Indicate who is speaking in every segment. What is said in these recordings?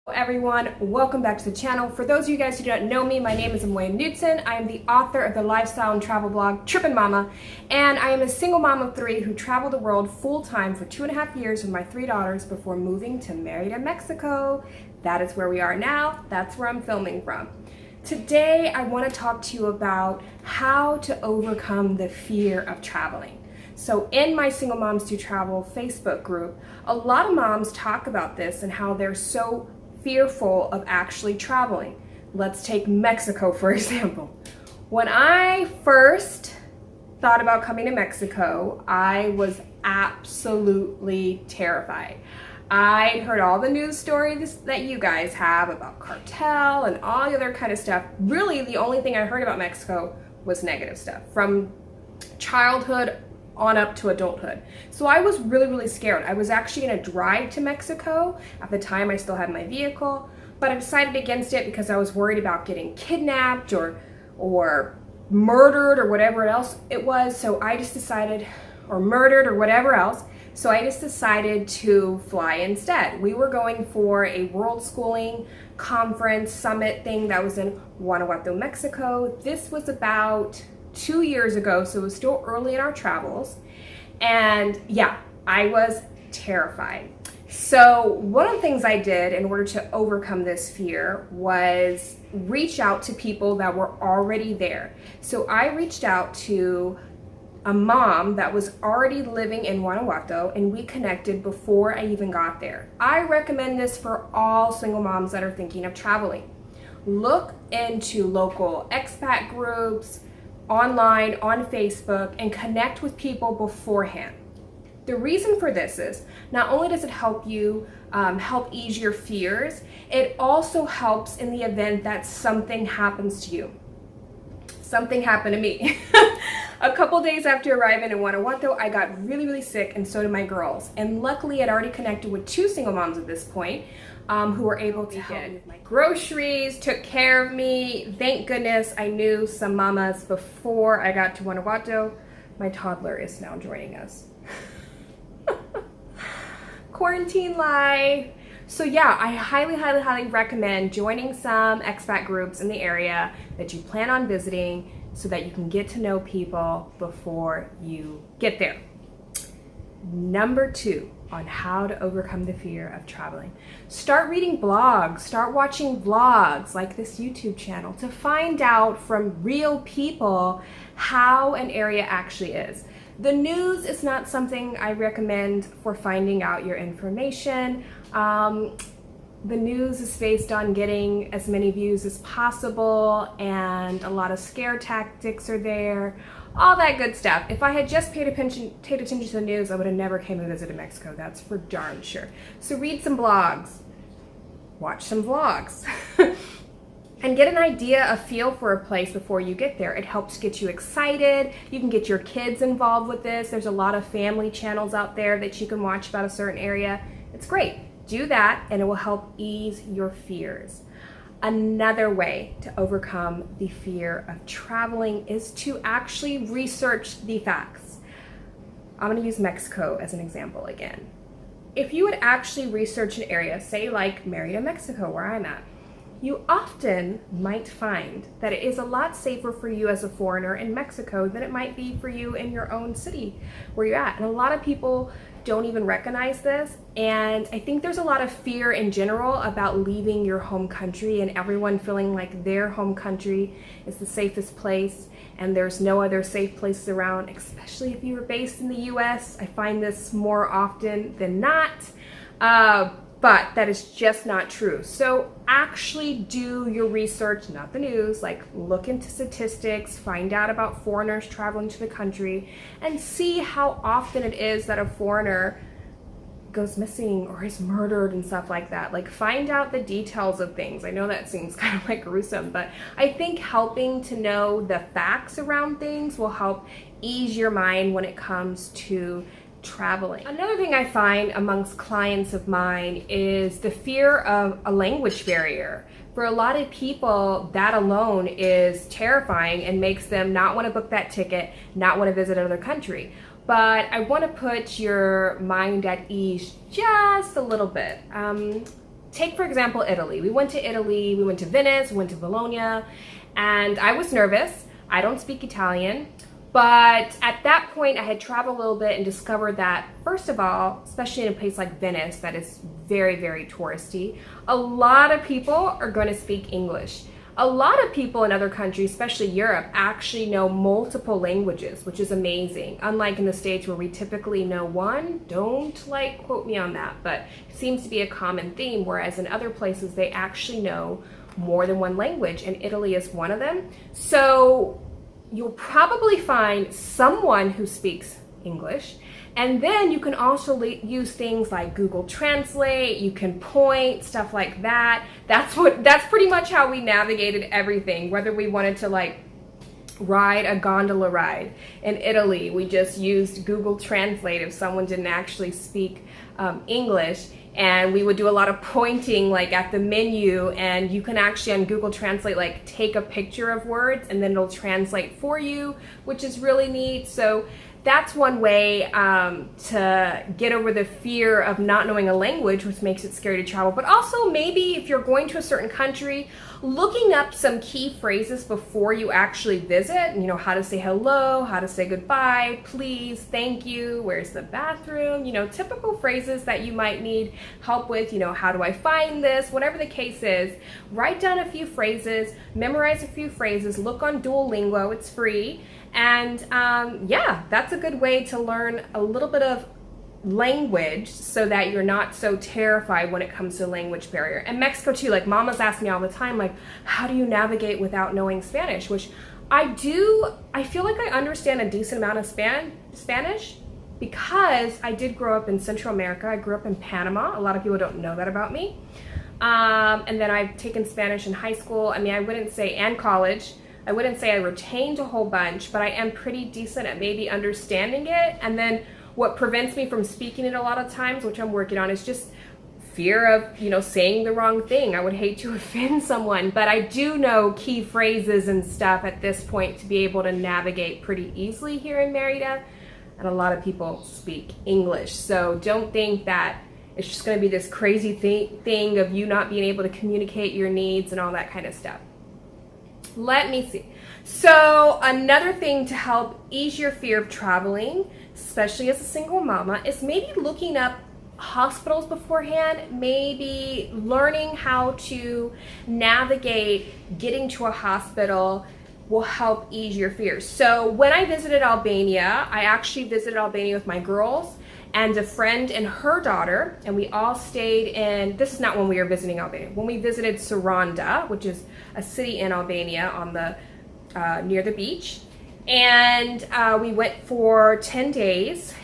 Speaker 1: Hello everyone, welcome back to the channel. For those of you guys who don't know me, my name is Amoya. I am the author of the lifestyle and travel blog Trippin Momma, and I am a single mom of three who traveled the world full-time for 2.5 years with my three daughters before moving to Mérida, Mexico. That is where we are now. That's where I'm filming from. Today I want to talk to you about how to overcome the fear of traveling. So in my Single Moms Do Travel Facebook group, a lot of moms talk about this and how they're so fearful of actually traveling. Let's take Mexico for example. When I first thought about coming to Mexico, I was absolutely terrified. I heard all the news stories that you guys have about cartel and all the other kind of stuff. Really, the only thing I heard about Mexico was negative stuff from childhood on up to adulthood. So I was really scared. I was actually gonna drive to Mexico. At the time I still had my vehicle, but I decided against it because I was worried about getting kidnapped or murdered or whatever else it was. So I just decided, or murdered or whatever else. So I just decided to fly instead. We were going for a world schooling conference summit thing that was in Guanajuato, Mexico. This was about 2 years ago, so it was still early in our travels. And yeah, I was terrified. So one of the things I did in order to overcome this fear was reach out to people that were already there. So I reached out to a mom that was already living in Guanajuato, and we connected before I even got there. I recommend this for all single moms that are thinking of traveling. Look into local expat groups, online, on Facebook, and connect with people beforehand. The reason for this is not only does it help you help ease your fears, it also helps in the event that something happens to you. Something happened to me. A couple days after arriving in Guanajuato, I got really sick, and so did my girls. And luckily, I'd already connected with two single moms at this point who were able to help me with my groceries, took care of me. Thank goodness I knew some mamas before I got to Guanajuato. My toddler is now joining us. Quarantine life. So yeah, I highly recommend joining some expat groups in the area that you plan on visiting so that you can get to know people before you get there. Number 2 on how to overcome the fear of traveling. Start reading blogs, start watching vlogs like this YouTube channel to find out from real people how an area actually is. The news is not something I recommend for finding out your information. The news is based on getting as many views as possible, and a lot of scare tactics are there, all that good stuff. If I had just paid attention to the news, I would have never came and visited Mexico, that's for darn sure. So read some blogs, watch some vlogs, and get an idea, a feel for a place before you get there. It helps get you excited. You can get your kids involved with this. There's a lot of family channels out there that you can watch about a certain area. It's great. Do that and it will help ease your fears. Another way to overcome the fear of traveling is to actually research the facts. I'm going to use Mexico as an example again. If you would actually research an area, say like Mérida, Mexico, where I'm at, you often might find that it is a lot safer for you as a foreigner in Mexico than it might be for you in your own city where you're at. And a lot of people don't even recognize this, and I think there's a lot of fear in general about leaving your home country and everyone feeling like their home country is the safest place and there's no other safe places around, especially if you were based in the US. I find this more often than not, but that is just not true. So actually do your research, not the news, like look into statistics, find out about foreigners traveling to the country, and see how often it is that a foreigner goes missing or is murdered and stuff like that. Like find out the details of things. I know that seems kind of like gruesome, but I think helping to know the facts around things will help ease your mind when it comes to traveling. Another thing I find amongst clients of mine is the fear of a language barrier. For a lot of people, that alone is terrifying and makes them not want to book that ticket, not want to visit another country. But I want to put your mind at ease just a little bit. take for example Italy. We went to Italy, we went to Venice, we went to Bologna, and I was nervous. I don't speak Italian, but at that point I had traveled a little bit and discovered that, first of all, especially in a place like Venice that is very, very touristy, a lot of people are going to speak English. A lot of people in other countries, especially Europe, actually know multiple languages, which is amazing. Unlike in the States where we typically know one. Don't like quote me on that, but it seems to be a common theme, whereas in other places they actually know more than one language, and Italy is one of them. So you'll probably find someone who speaks English, and then you can also use things like Google Translate. You can point, stuff like that. That's pretty much how we navigated everything. Whether we wanted to like ride a gondola ride in Italy, we just used Google Translate if someone didn't actually speak English. And we would do a lot of pointing like at the menu, and you can actually on Google Translate like take a picture of words and then it'll translate for you, which is really neat. So that's one way to get over the fear of not knowing a language, which makes it scary to travel. But also maybe if you're going to a certain country, looking up some key phrases before you actually visit, you know, how to say hello, how to say goodbye, please, thank you, where's the bathroom, you know, typical phrases that you might need help with, you know, how do I find this, whatever the case is. Write down a few phrases, memorize a few phrases, look on Duolingo, it's free. And yeah, that's a good way to learn a little bit of language so that you're not so terrified when it comes to language barrier. And Mexico too, like mamas ask me all the time, like, how do you navigate without knowing Spanish? Which I feel like I understand a decent amount of Spanish because I did grow up in Central America. I grew up in Panama. A lot of people don't know that about me. And then I've taken Spanish in high school. I mean, I wouldn't say, and college. I wouldn't say I retained a whole bunch, but I am pretty decent at maybe understanding it. And then what prevents me from speaking it a lot of times, which I'm working on, is just fear of, you know, saying the wrong thing. I would hate to offend someone, but I do know key phrases and stuff at this point to be able to navigate pretty easily here in Merida. And a lot of people speak English. So don't think that it's just going to be this crazy thing of you not being able to communicate your needs and all that kind of stuff. Let me see. So another thing to help ease your fear of traveling, especially as a single mama, is maybe looking up hospitals beforehand, maybe learning how to navigate getting to a hospital will help ease your fears. So when I visited Albania, I actually visited Albania with my girls and a friend and her daughter, and we all stayed in, this is not when we were visiting Albania, when we visited Saranda, which is a city in Albania on the near the beach. And we went for 10 days.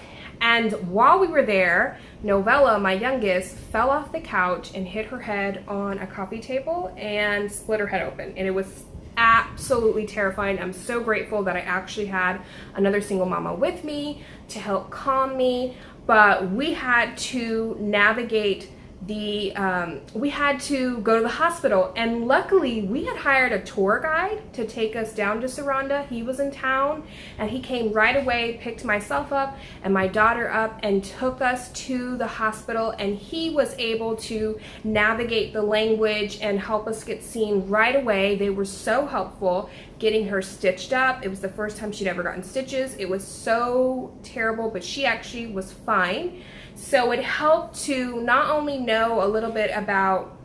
Speaker 1: And while we were there, Novella, my youngest, fell off the couch and hit her head on a coffee table and split her head open. And it was absolutely terrifying. I'm so grateful that I actually had another single mama with me to help calm me. But we had to navigate we had to go to the hospital, and luckily we had hired a tour guide to take us down to Saranda. He was in town and he came right away, picked myself up and my daughter up and took us to the hospital, and he was able to navigate the language and help us get seen right away. They were so helpful getting her stitched up. It was the first time she'd ever gotten stitches. It was so terrible, but she actually was fine. So it helped to not only know a little bit about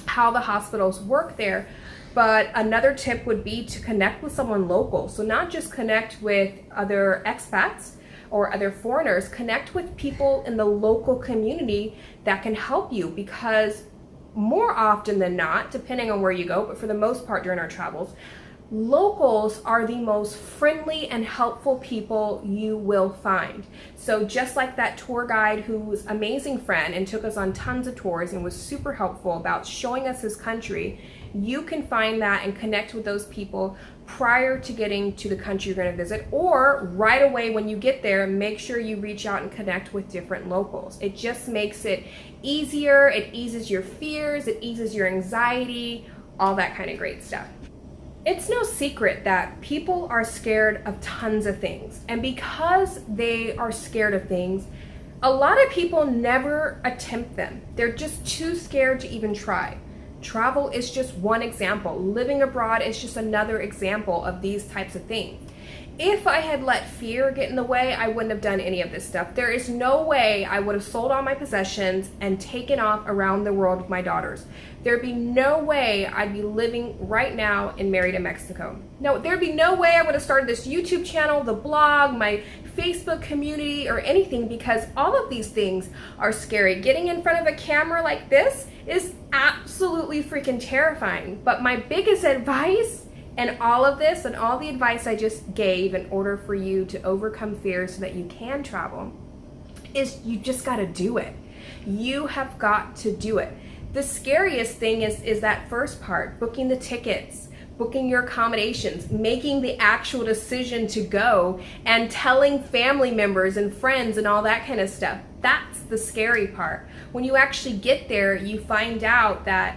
Speaker 1: how the hospitals work there, but another tip would be to connect with someone local. So not just connect with other expats or other foreigners, connect with people in the local community that can help you, because more often than not, depending on where you go, but for the most part during our travels, locals are the most friendly and helpful people you will find. So just like that tour guide who was an amazing friend and took us on tons of tours and was super helpful about showing us his country, you can find that and connect with those people prior to getting to the country you're going to visit, or right away when you get there, make sure you reach out and connect with different locals. It just makes it easier, it eases your fears, it eases your anxiety, all that kind of great stuff. It's no secret that people are scared of tons of things, and because they are scared of things, A lot of people never attempt them. They're just too scared to even try. Travel is just one example. Living abroad is just another example of these types of things. If I had let fear get in the way, I wouldn't have done any of this stuff. There is no way I would have sold all my possessions and taken off around the world with my daughters. There'd be no way I'd be living right now and married in Mexico. No, there'd be no way I would have started this YouTube channel, the blog, my Facebook community, or anything, because all of these things are scary. Getting in front of a camera like this is absolutely freaking terrifying. But my biggest advice and all of this and all the advice I just gave in order for you to overcome fear so that you can travel is you just got to do it. You have got to do it. The scariest thing is that first part, booking the tickets, booking your accommodations, making the actual decision to go, and telling family members and friends and all that kind of stuff. That's the scary part. When you actually get there, you find out that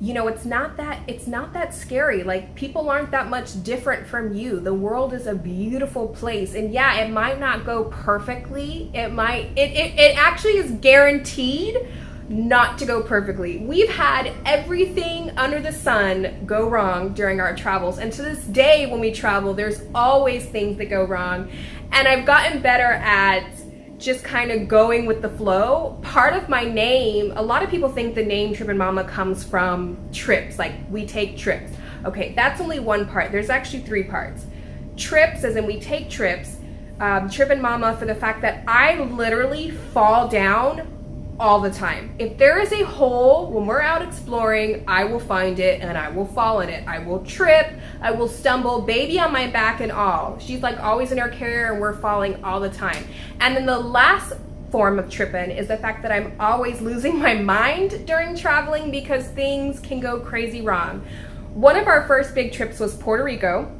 Speaker 1: it's not that scary. Like, people aren't that much different from you. The world is a beautiful place. And yeah, it might not go perfectly. It actually is guaranteed not to go perfectly. We've had everything under the sun go wrong during our travels. And to this day, when we travel, there's always things that go wrong. And I've gotten better at just kind of going with the flow. Part of my name, a lot of people think the name Trippin Momma comes from trips, like we take trips. Okay, that's only one part. There's actually three parts. Trips, as in we take trips. Trippin Momma for the fact that I literally fall down all the time. If there is a hole when we're out exploring, I will find it and I will fall in it. I will trip, I will stumble, baby on my back and all. She's like always in her carrier and we're falling all the time. And then the last form of tripping is the fact that I'm always losing my mind during traveling because things can go crazy wrong. One of our first big trips was Puerto Rico.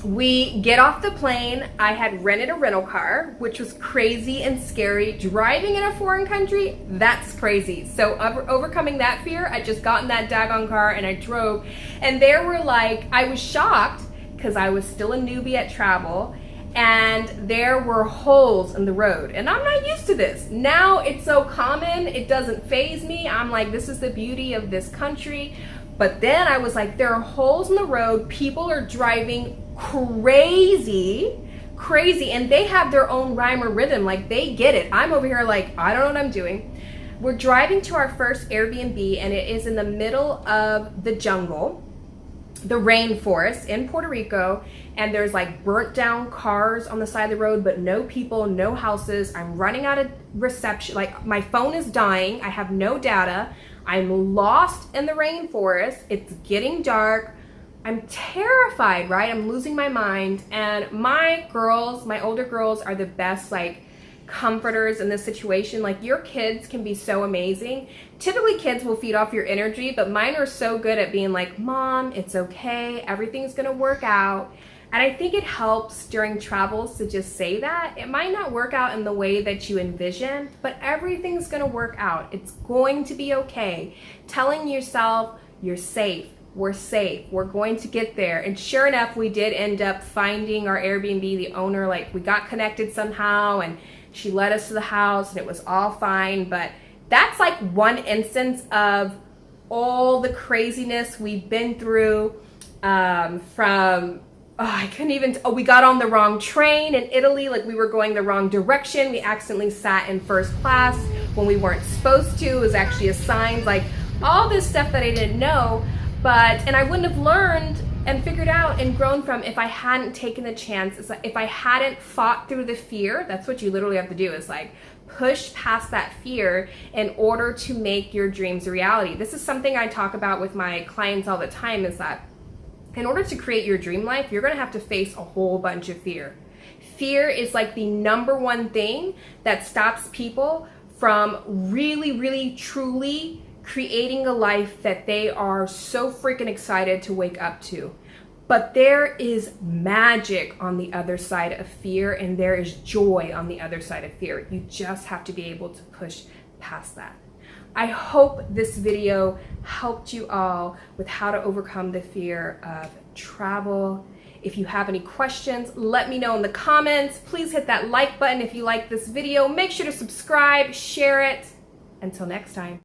Speaker 1: We get off the plane. I had rented a rental car, which was crazy and scary. Driving in a foreign country, that's crazy. So overcoming that fear, I just got in that daggone car and I drove. And I was shocked because I was still a newbie at travel, and there were holes in the road. And I'm not used to this. Now it's so common, it doesn't faze me. I'm like, this is the beauty of this country. But then I was like, there are holes in the road. People are driving crazy, and they have their own rhyme or rhythm. Like, they get it. I'm over here like, I don't know what I'm doing. We're driving to our first Airbnb, and it is in the middle of the jungle, the rainforest in Puerto Rico, and there's like burnt down cars on the side of the road, but no people, no houses. I'm running out of reception. Like, my phone is dying. I have no data. I'm lost in the rainforest. It's getting dark. I'm terrified, right? I'm losing my mind. And my older girls are the best, like, comforters in this situation. Like, your kids can be so amazing. Typically kids will feed off your energy, but mine are so good at being like, Mom, it's okay. Everything's gonna work out. And I think it helps during travels to just say that. It might not work out in the way that you envision, but everything's gonna work out. It's going to be okay. Telling yourself you're safe, we're safe, we're going to get there. And sure enough, we did end up finding our Airbnb. The owner, like, we got connected somehow and she led us to the house and it was all fine. But that's like one instance of all the craziness we've been through we got on the wrong train in Italy. Like, we were going the wrong direction. We accidentally sat in first class when we weren't supposed to. It was actually assigned, like, all this stuff that I didn't know. And I wouldn't have learned and figured out and grown from if I hadn't taken the chance. It's like, if I hadn't fought through the fear. That's what you literally have to do, is like push past that fear in order to make your dreams a reality. This is something I talk about with my clients all the time, is that in order to create your dream life, you're gonna have to face a whole bunch of fear. Fear is like the number one thing that stops people from really, really, truly creating a life that they are so freaking excited to wake up to. But there is magic on the other side of fear, and there is joy on the other side of fear. You just have to be able to push past that. I hope this video helped you all with how to overcome the fear of travel. If you have any questions, let me know in the comments. Please hit that like button if you like this video. Make sure to subscribe, share it. Until next time.